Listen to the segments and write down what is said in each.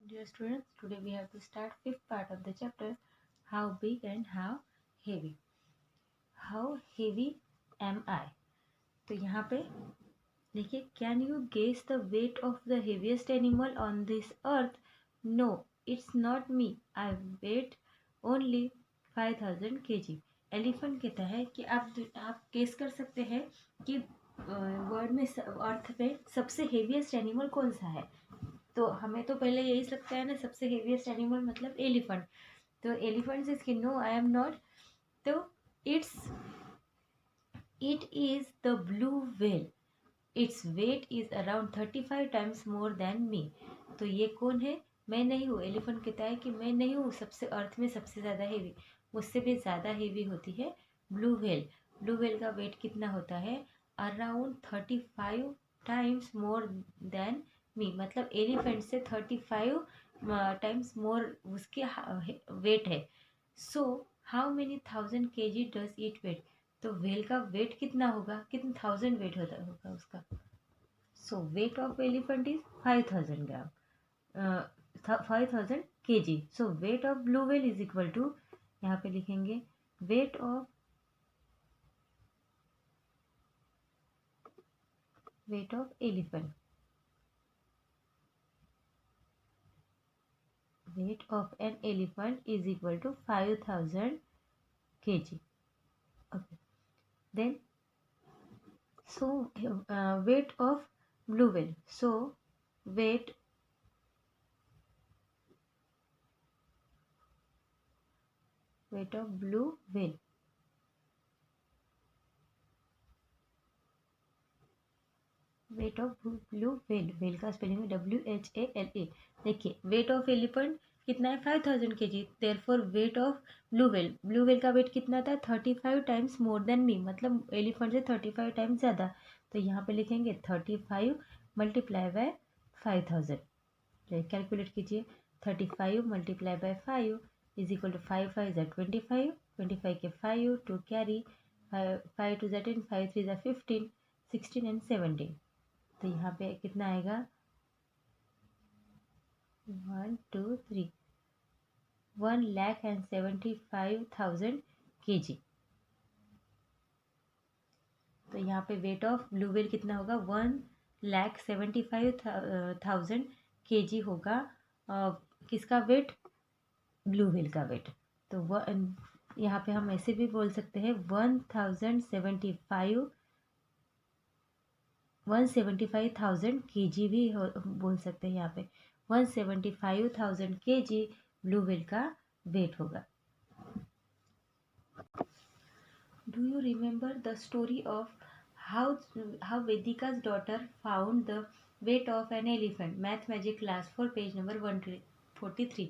Dear students, today we have to start fifth part of the chapter, how big and how heavy. How heavy am I? तो यहाँ पे देखिए, can you guess the weight of the heaviest animal on this earth? No, it's not me. I weigh only 5000 kg. Elephant कहता है कि आप guess कर सकते हैं कि वर्ल्ड में अर्थ पे सबसे हेवीएस्ट एनिमल कौन सा है. तो हमें तो पहले यही लगता है ना, सबसे हेवीएस्ट एनिमल मतलब एलिफेंट. तो एलिफेंट से इसकी नो, आई एम नॉट. तो it is the blue whale. Its weight is around 35 times more than मी. तो ये कौन है? मैं नहीं हूँ. एलिफेंट कहता है कि मैं नहीं हूँ सबसे अर्थ में सबसे ज़्यादा हेवी. मुझसे भी ज़्यादा हेवी होती है ब्लू व्हेल. ब्लू व्हेल का वेट कितना होता है? Around 35 times more than me. मतलब एलिफेंट से 35 टाइम्स मोर उसके वेट है. So how many 1000 kg does it weigh. तो व्हेल का वेट कितना होगा? कितना 1000 वेट होगा उसका. So weight of elephant is 5000 gram, 5000 kg. So weight of blue whale is equal to, यहाँ पे लिखेंगे weight of elephant. Weight of an elephant is equal to 5000 kg. Okay. Then, so weight of blue whale. So weight of blue whale. Wait of blue whale. Whale का spelling है WHALE. देखिए, wait of elephant कितना है? 5000 kg. Therefore wait of blue whale. Blue whale का weight कितना था? 35 times more than me. मतलब elephant से 35 टाइम्स ज़्यादा. तो यहाँ पे लिखेंगे 35 मल्टीप्लाई बाय 5000. कैलकुलेट कीजिए. 35 multiply by 5 is equal to 5 5 ज़ा 25. 25 के 5 टू कैरी, 5 टू ज़ा 10, 5 3 ज़ा 15, 16 एंड 17. तो यहाँ पे कितना आएगा? 1,75,000 kg. तो यहाँ पे वेट ऑफ ब्लू व्हेल कितना होगा? 1,75,000 kg होगा. किसका वेट? ब्लू व्हेल का वेट. तो यहाँ पे हम ऐसे भी बोल सकते हैं 175,000 kg भी बोल सकते हैं. यहाँ पे 175,000 kg ब्लू व्हेल का वेट होगा. Do you remember the story of how Vedika's daughter found the weight of an elephant? Math magic class 4 page number 143.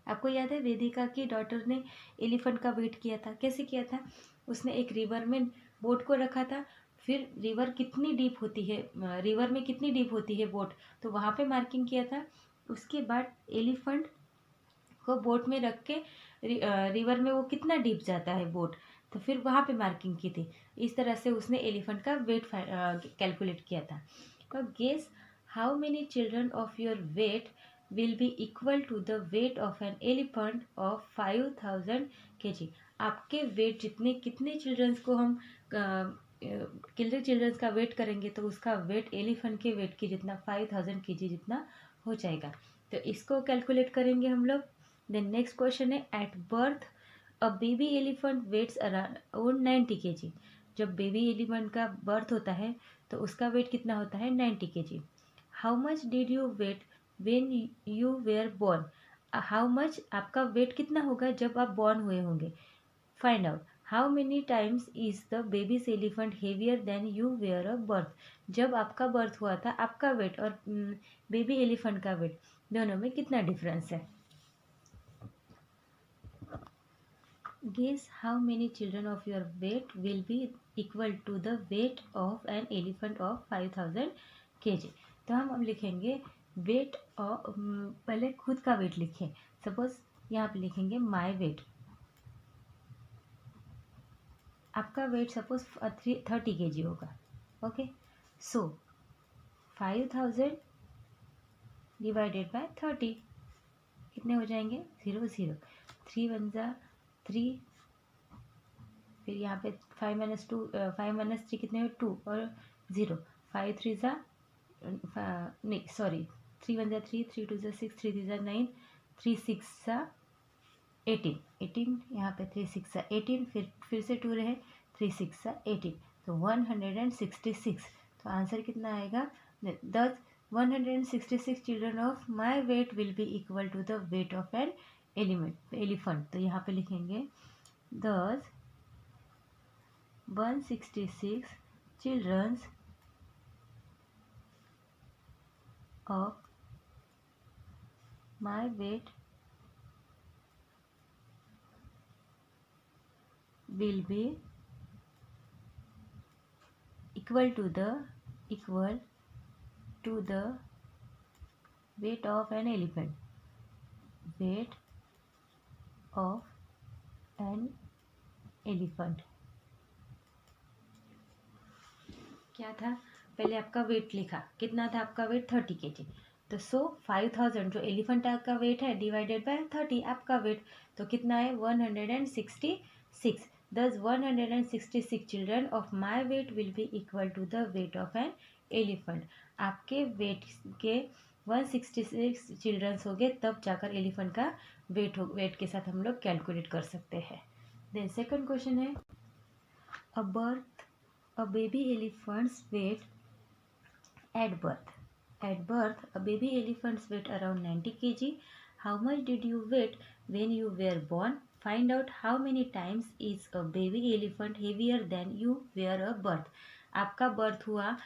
आपको याद है वेदिका की डॉटर ने एलिफेंट का वेट किया था? कैसे किया था? उसने एक रिवर में बोट को रखा था. फिर रिवर कितनी डीप होती है, रिवर में कितनी डीप होती है बोट, तो वहाँ पे मार्किंग किया था. उसके बाद एलिफेंट को बोट में रख के रिवर में वो कितना डीप जाता है बोट, तो फिर वहाँ पे मार्किंग की थी. इस तरह से उसने एलिफेंट का वेट कैलकुलेट किया था. तो guess how many children of your weight will be equal to the weight of an elephant of 5000 kg. आपके वेट जितने, कितने चिल्ड्रंस को हम कितने चिल्ड्रंस का वेट करेंगे तो उसका वेट एलिफेंट के वेट की जितना 5000 kg जितना हो जाएगा. तो इसको कैलकुलेट करेंगे हम लोग. देन नेक्स्ट क्वेश्चन है, at birth a baby elephant weighs around 90 kg. जब बेबी एलिफेंट का बर्थ होता है तो उसका वेट कितना होता है? 90 kg. How much did you weight when you were born? How much आपका वेट कितना होगा जब आप बॉर्न हुए होंगे? Find out. How many times is the babies elephant heavier than you were a birth. जब आपका बर्थ हुआ था आपका वेट और बेबी एलिफेंट का वेट दोनों में कितना डिफरेंस है? Guess how many children of your weight will be equal to the weight of an elephant of 5000 kg. तो हम अब लिखेंगे वेट और पहले खुद का वेट लिखें. सपोज यहाँ पे लिखेंगे माय वेट. आपका वेट सपोज 30 kg होगा. ओके. So 5000 divided by 30. कितने हो जाएंगे 0 0, 3 वन ज़ा 3, फिर यहाँ पे 5 माइनस 2, 5 माइनस 3 कितने हुए 2 और 0, 5 3 ज़ा नहीं सॉरी 3 वन ज़ा 3, 3 2 ज़ा 6, 3 3 ज़ा 9, 3 6 ज़ा 18, 18 यहाँ पे 3 6 ज़ा 18, फिर से 2 रहे 3 6 ज़ा 18, तो 166। तो आंसर कितना आएगा, thus 166 children of my weight will be equal to the weight of an elephant. तो यहाँ पे लिखेंगे दस 166 children of my weight will be equal to the weight of an elephant. Weight of an elephant क्या था, पहले आपका wait लिखा, कितना था आपका वेट 30 kg, तो 5000 जो एलिफेंट का वेट है डिवाइडेड बाय 30 आपका वेट, तो कितना है 166। Thus 166 children of my weight will be equal to the weight of an elephant. आपके वेट के 166 चिल्ड्रंस हो गए तब जाकर एलिफेंट का वेट के साथ हम लोग कैलकुलेट कर सकते हैं। देन सेकंड क्वेश्चन है, a baby elephant's weight at birth. At birth, a baby elephant's weight around 90 kg. How much did you weight when you were born? Find out how many times is a baby elephant heavier than you were a birth. आपका birth हुआ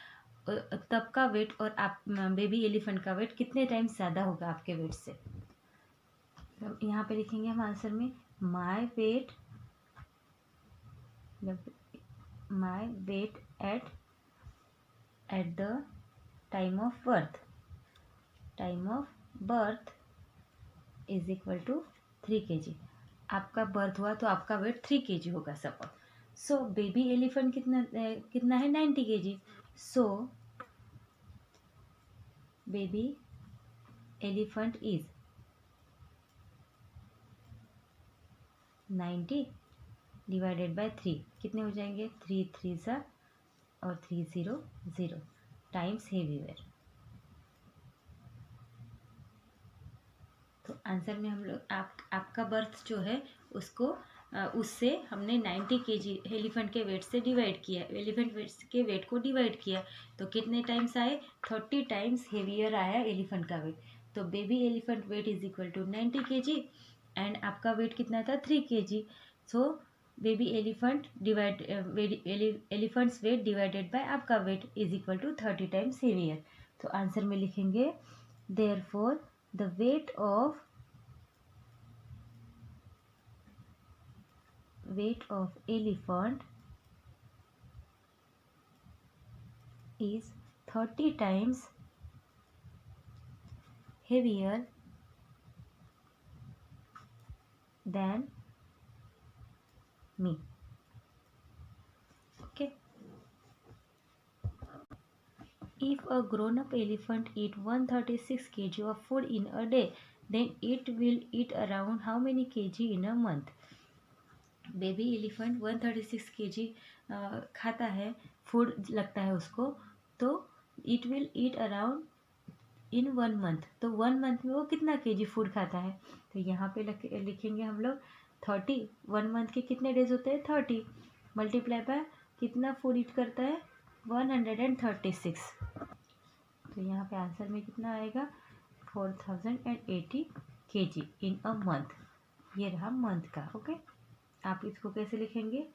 तब का wait और आप baby elephant का wait कितने times ज़्यादा होगा आपके वेट से। तो यहाँ पे लिखेंगे हम आंसर में my weight at the time of birth is equal to 3 kg। आपका बर्थ हुआ तो आपका वेट 3 kg होगा सपोज। सो बेबी एलिफेंट कितना है 90 kg। So baby elephant is 90 divided by 3, कितने हो जाएंगे 3 3 सा और 3 0 0 टाइम्स हेवी वेट। तो आंसर में हम लोग आपका बर्थ जो है उसको उससे हमने 90 kg एलिफेंट के वेट से डिवाइड किया, एलिफेंट वेट के वेट को डिवाइड किया, तो कितने टाइम्स आए 30 टाइम्स हेवियर आया एलिफेंट का वेट। तो baby elephant weight is equal to 90 kg and आपका वेट कितना था 3 kg। So baby elephant elephant's weight divided by आपका weight is equal to 30 times heavier. तो आंसर में लिखेंगे therefore the weight of elephant is 30 times heavier than me. Okay. If a grown-up elephant eat 136 kg of food in a day, then it will eat around how many kg in a month? Baby elephant 136 kg खाता है, food लगता है उसको, तो it will eat around in 1 month. तो 1 month में वो कितना kg फूड खाता है, तो यहाँ पे लिखेंगे हम लोग 30। 1 मंथ के कितने डेज होते हैं 30 मल्टीप्लाई बाय कितना फूड ईट करता है 136। तो यहाँ पे आंसर में कितना आएगा 4080 kg इन अ मंथ। ये रहा मंथ का। ओके, आप इसको कैसे लिखेंगे,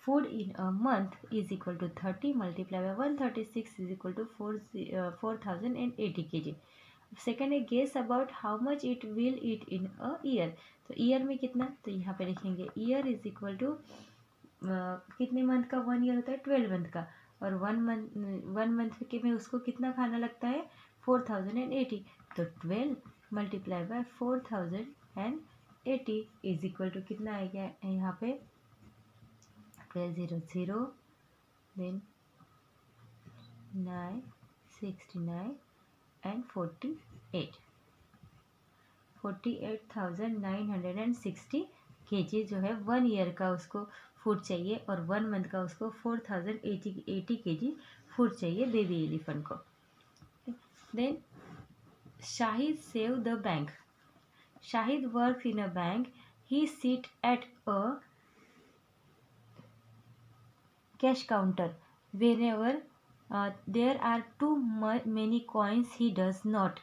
food in a month is equal to 30 multiply by 136 is equal to 4080 kg। Second है guess about how much it will eat in a year. तो ईयर में कितना, तो यहाँ पे लिखेंगे ईयर इज इक्वल टू कितने मंथ का 1 ईयर होता है 12 मंथ का, और 1 मंथ के में उसको कितना खाना लगता है 4080। तो 12 multiply by 4080 is equal to कितना आएगा यहाँ पे 12 0 देन 9 69 एंड 48। 48,960 kg जो है 1 ईयर का उसको फूड चाहिए, और 1 मंथ का उसको 4,080 kg फूड चाहिए बेबी एलिफेंट को. Then Shahid save the bank. Shahid works in a bank. He sits at a cash counter. Whenever there are too many coins, he does not.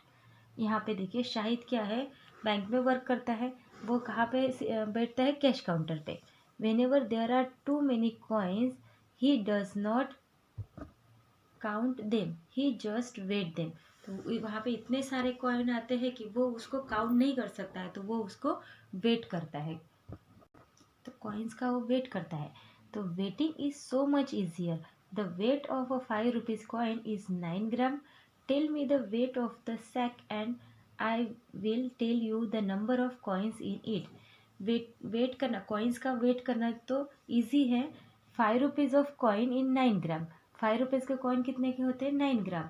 यहाँ पे देखिए शाहिद क्या है, बैंक में वर्क करता है. वो कहाँ पे बैठता है, कैश काउंटर पे. Whenever there are too many coins, he does not count them. He just wait them. तो वहाँ पे इतने सारे कॉइन आते हैं कि वो उसको काउंट नहीं कर सकता है, तो वो उसको वेट करता है. तो कॉइन्स का वो वेट करता है. तो weighing is so much easier. The weight of a 5 rupees coin is 9 gram. Tell me the weight of the sack and I will tell you the number of coins in it. Weigh करना, coins का weigh करना तो easy है. 5 rupees of coin in 9 gram. 5 rupees के coin कितने के होते हैं, 9 gram.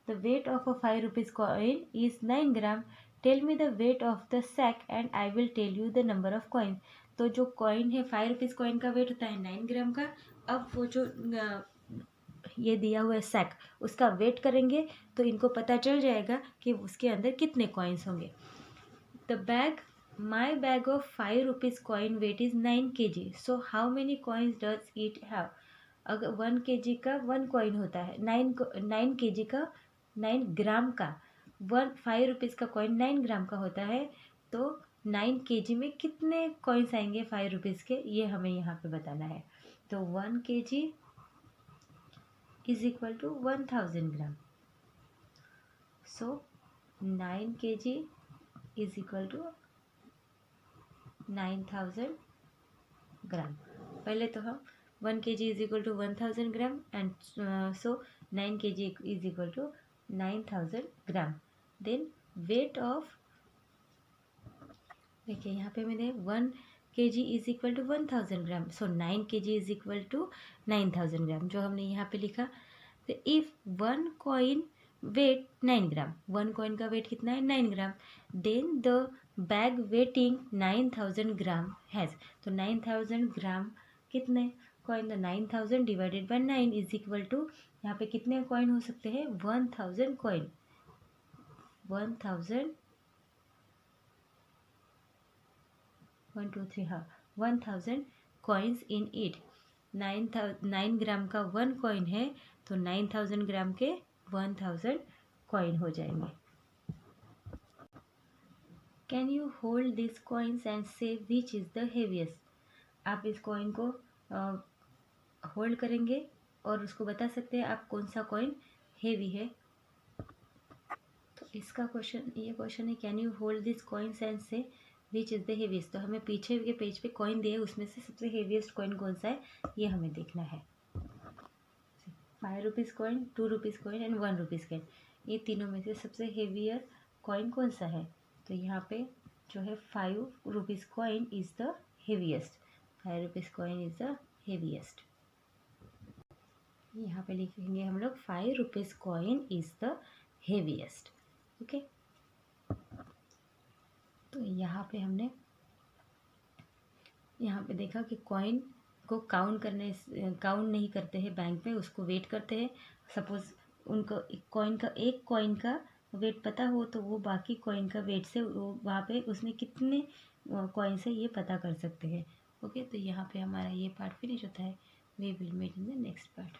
The weight of a 5 rupees coin is 9 gram. Tell me the weight of the sack and I will tell you the number of coin. तो जो coin है 5 rupees coin का wait होता है 9 ग्राम का. अब वो जो ये दिया हुआ है सैक, उसका वेट करेंगे तो इनको पता चल जाएगा कि उसके अंदर कितने कॉइन्स होंगे. The bag, my bag of 5 rupees coin weight is 9 kg. So how many coins does it have. अगर 1 kg का 1 कॉइन होता है, 9 kg का 9 ग्राम का 5 रुपीज़ का कॉइन 9 ग्राम का होता है, तो 9 kg में कितने कॉइन्स आएंगे 5 रुपीज़ के, ये हमें यहाँ पे बताना है. तो 1 kg is equal to 1000 gram. So 9 kg is equal to 9000 gram. पहले तो हम 1 kg is equal to 1000 gram and so 9 kg is equal to 9000 gram. Then weight of, देखिए यहाँ पे मैंने 1 kg is equal to 1000 gram. So 9 kg is equal to 9000 gram, जो हमने यहाँ पे लिखा. तो if 1 coin weight 9 gram, 1 coin का वेट कितना है, 9 gram. Then the bag weighing 9000 gram has. तो 9000 ग्राम कितने कॉइन, तो 9000 divided by 9 is equal to, यहाँ पे कितने कॉइन हो सकते हैं, 1000 कॉइन. 1000 1 2 3 हाँ 1000 कॉइन्स इन इट. 9 ग्राम का 1 कॉइन है, तो 9000 ग्राम के 1000 कॉइन हो जाएंगे. Can you hold this coins and से विच इज़ द हेवीएस्ट. आप इस कॉइन को होल्ड करेंगे और उसको बता सकते हैं आप कौन सा कॉइन हेवी है. तो इसका क्वेश्चन, ये क्वेश्चन है can you hold this coins and से विच इज़ द हेवीएस्ट. तो हमें पीछे के पेज पे कॉइन दिए, उसमें से सबसे हेवीएस्ट कॉइन कौन सा है, ये हमें देखना है. 5 rupees coin, 2 rupees coin and 1 rupees coin, ये तीनों में से सबसे हेवियर कॉइन कौन सा है. तो यहाँ पे जो है 5 rupees coin is the heaviest. 5 rupees coin is the heaviest. यहाँ पे लिखेंगे हम लोग 5 rupees coin is the heaviest. Okay. तो यहाँ पे हमने यहाँ पे देखा कि कॉइन को काउंट नहीं करते हैं बैंक में, उसको वेट करते हैं. सपोज़ उनको एक कॉइन का वेट पता हो, तो वो बाकी कॉइन का वेट से वो वहाँ पे उसमें कितने कॉइन्स है ये पता कर सकते हैं. ओके. तो यहाँ पे हमारा ये पार्ट फिनिश होता है. We will meet in the next part.